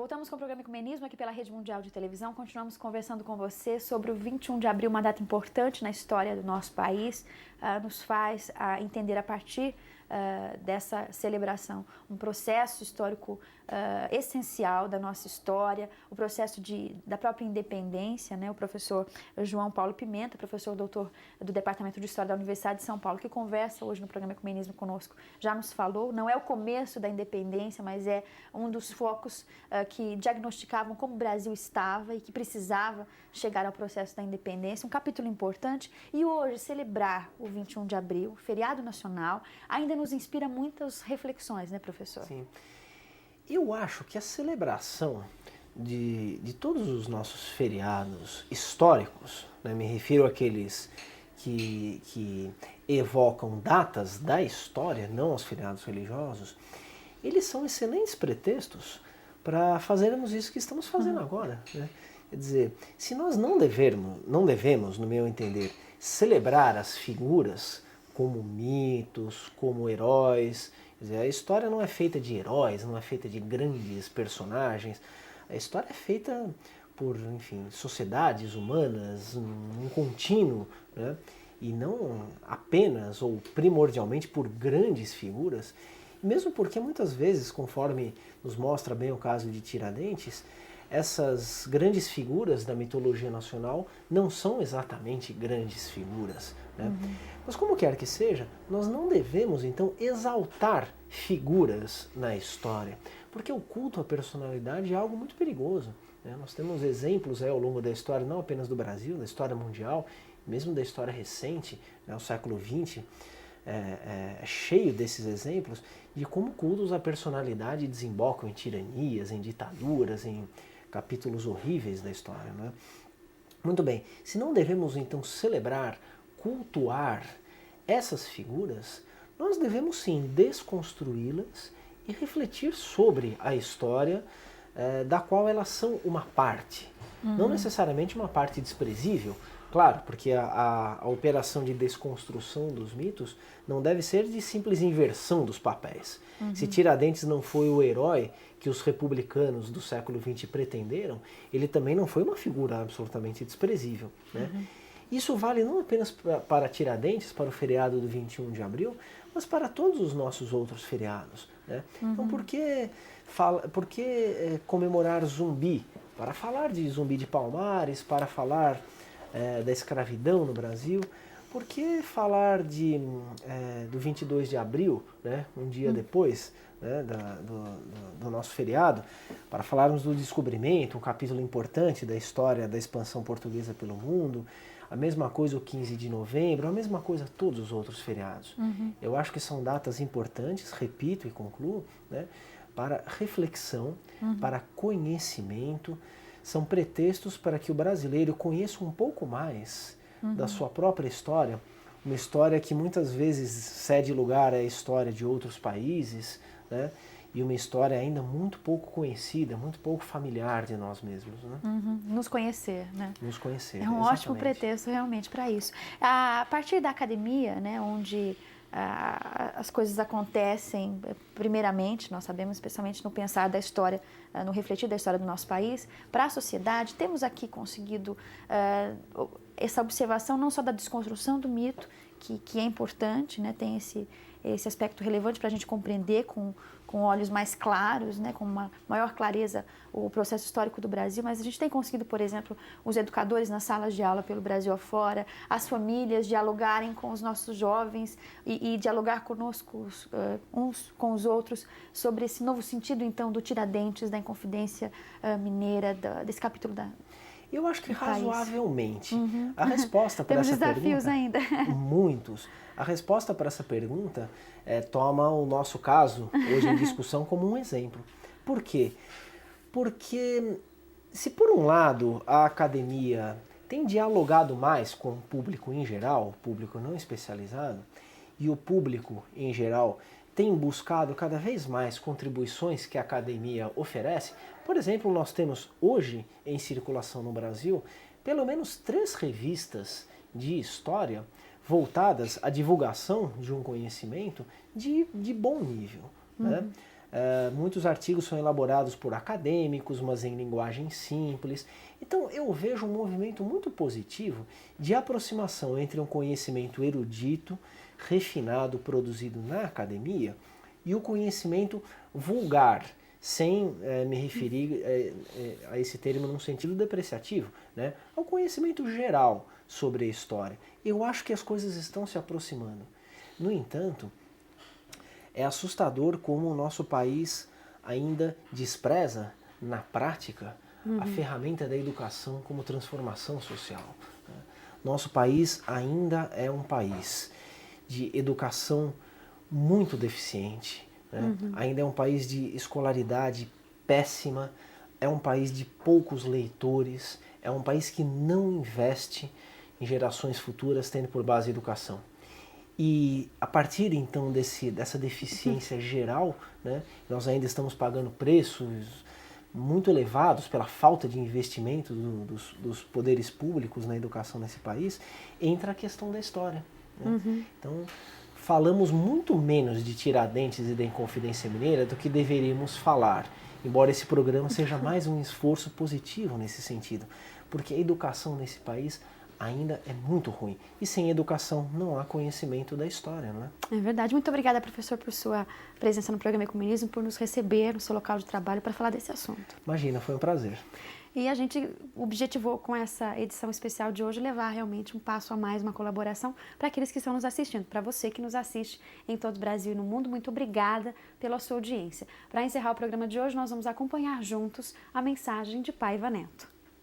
Voltamos com o programa Ecumenismo aqui pela Rede Mundial de Televisão. Continuamos conversando com você sobre o 21 de abril, uma data importante na história do nosso país. Nos faz entender a partir dessa celebração um processo histórico essencial da nossa história, o processo da própria independência, né? O professor João Paulo Pimenta, professor doutor do Departamento de História da Universidade de São Paulo, que conversa hoje no programa Ecumenismo conosco, já nos falou, não é o começo da independência, mas é um dos focos que diagnosticavam como o Brasil estava e que precisava chegar ao processo da independência, um capítulo importante. E hoje, celebrar o 21 de abril, feriado nacional, ainda nos inspira muitas reflexões, né, professor? Sim. Eu acho que a celebração de todos os nossos feriados históricos, né, me refiro àqueles que evocam datas da história, não aos feriados religiosos, eles são excelentes pretextos para fazermos isso que estamos fazendo agora, né? Quer dizer, se nós não devemos, no meu entender, celebrar as figuras como mitos, como heróis. Quer dizer, a história não é feita de heróis, não é feita de grandes personagens. A história é feita por, enfim, sociedades humanas, um contínuo, né? E não apenas ou primordialmente por grandes figuras. Mesmo porque muitas vezes, conforme nos mostra bem o caso de Tiradentes, essas grandes figuras da mitologia nacional não são exatamente grandes figuras, né? Mas como quer que seja, nós não devemos então exaltar figuras na história, porque o culto à personalidade é algo muito perigoso, né? Nós temos exemplos ao longo da história, não apenas do Brasil, da história mundial, mesmo da história recente, né, o século XX, é cheio desses exemplos de como cultos à personalidade desembocam em tiranias, em ditaduras, em capítulos horríveis da história, né? Muito bem, se não devemos então celebrar, cultuar essas figuras, nós devemos sim desconstruí-las e refletir sobre a história da qual elas são uma parte. Não necessariamente uma parte desprezível, claro, porque a operação de desconstrução dos mitos não deve ser de simples inversão dos papéis. Se Tiradentes não foi o herói que os republicanos do século XX pretenderam, ele também não foi uma figura absolutamente desprezível, né? Isso vale não apenas para Tiradentes, para o feriado do 21 de abril, mas para todos os nossos outros feriados, né? Então por que comemorar Zumbi? Para falar de Zumbi de Palmares, para falar da escravidão no Brasil. Por que falar do 22 de abril, né, um dia depois, né, do nosso feriado, para falarmos do descobrimento, um capítulo importante da história da expansão portuguesa pelo mundo, a mesma coisa o 15 de novembro, a mesma coisa todos os outros feriados. Eu acho que são datas importantes, repito e concluo, né, para reflexão, para conhecimento, são pretextos para que o brasileiro conheça um pouco mais da sua própria história, uma história que muitas vezes cede lugar à história de outros países, né? E uma história ainda muito pouco conhecida, muito pouco familiar de nós mesmos, né? Nos conhecer, né? Nos conhecer, é um exatamente. ótimo pretexto realmente para isso. A partir da academia, né, onde as coisas acontecem, primeiramente, nós sabemos, especialmente no pensar da história, no refletir da história do nosso país, para a sociedade, temos aqui conseguido essa observação não só da desconstrução do mito, que é importante, né, tem esse aspecto relevante para a gente compreender com olhos mais claros, né, com uma maior clareza o processo histórico do Brasil, mas a gente tem conseguido, por exemplo, os educadores nas salas de aula pelo Brasil afora, as famílias dialogarem com os nossos jovens e dialogar conosco uns com os outros sobre esse novo sentido, então, do Tiradentes, da Inconfidência Mineira, desse capítulo Eu acho que razoavelmente. A resposta para essa pergunta... Temos desafios ainda. Muitos. A resposta para essa pergunta toma o nosso caso, hoje em discussão, como um exemplo. Por quê? Porque se por um lado a academia tem dialogado mais com o público em geral, o público não especializado, e o público em geral tem buscado cada vez mais contribuições que a academia oferece. Por exemplo, nós temos hoje em circulação no Brasil pelo menos 3 revistas de história voltadas à divulgação de um conhecimento de bom nível, né? Muitos artigos são elaborados por acadêmicos, mas em linguagem simples. Então eu vejo um movimento muito positivo de aproximação entre um conhecimento erudito, refinado, produzido na academia, e o conhecimento vulgar, sem me referir a esse termo num sentido depreciativo, né? Ao conhecimento geral sobre a história. Eu acho que as coisas estão se aproximando. No entanto, é assustador como o nosso país ainda despreza, na prática, a ferramenta da educação como transformação social. Nosso país ainda é um país de educação muito deficiente, né? Ainda é um país de escolaridade péssima, é um país de poucos leitores, é um país que não investe em gerações futuras tendo por base a educação. E a partir então dessa deficiência geral, né, nós ainda estamos pagando preços muito elevados pela falta de investimento dos poderes públicos na educação nesse país, entra a questão da história. Né? Então, falamos muito menos de Tiradentes e da Inconfidência Mineira do que deveríamos falar, embora esse programa seja mais um esforço positivo nesse sentido, porque a educação nesse país ainda é muito ruim. E sem educação não há conhecimento da história, não é? É verdade. Muito obrigada, professor, por sua presença no programa Ecumenismo, por nos receber no seu local de trabalho para falar desse assunto. Imagina, foi um prazer. E a gente objetivou com essa edição especial de hoje levar realmente um passo a mais, uma colaboração para aqueles que estão nos assistindo, para você que nos assiste em todo o Brasil e no mundo. Muito obrigada pela sua audiência. Para encerrar o programa de hoje, nós vamos acompanhar juntos a mensagem de Paiva Neto.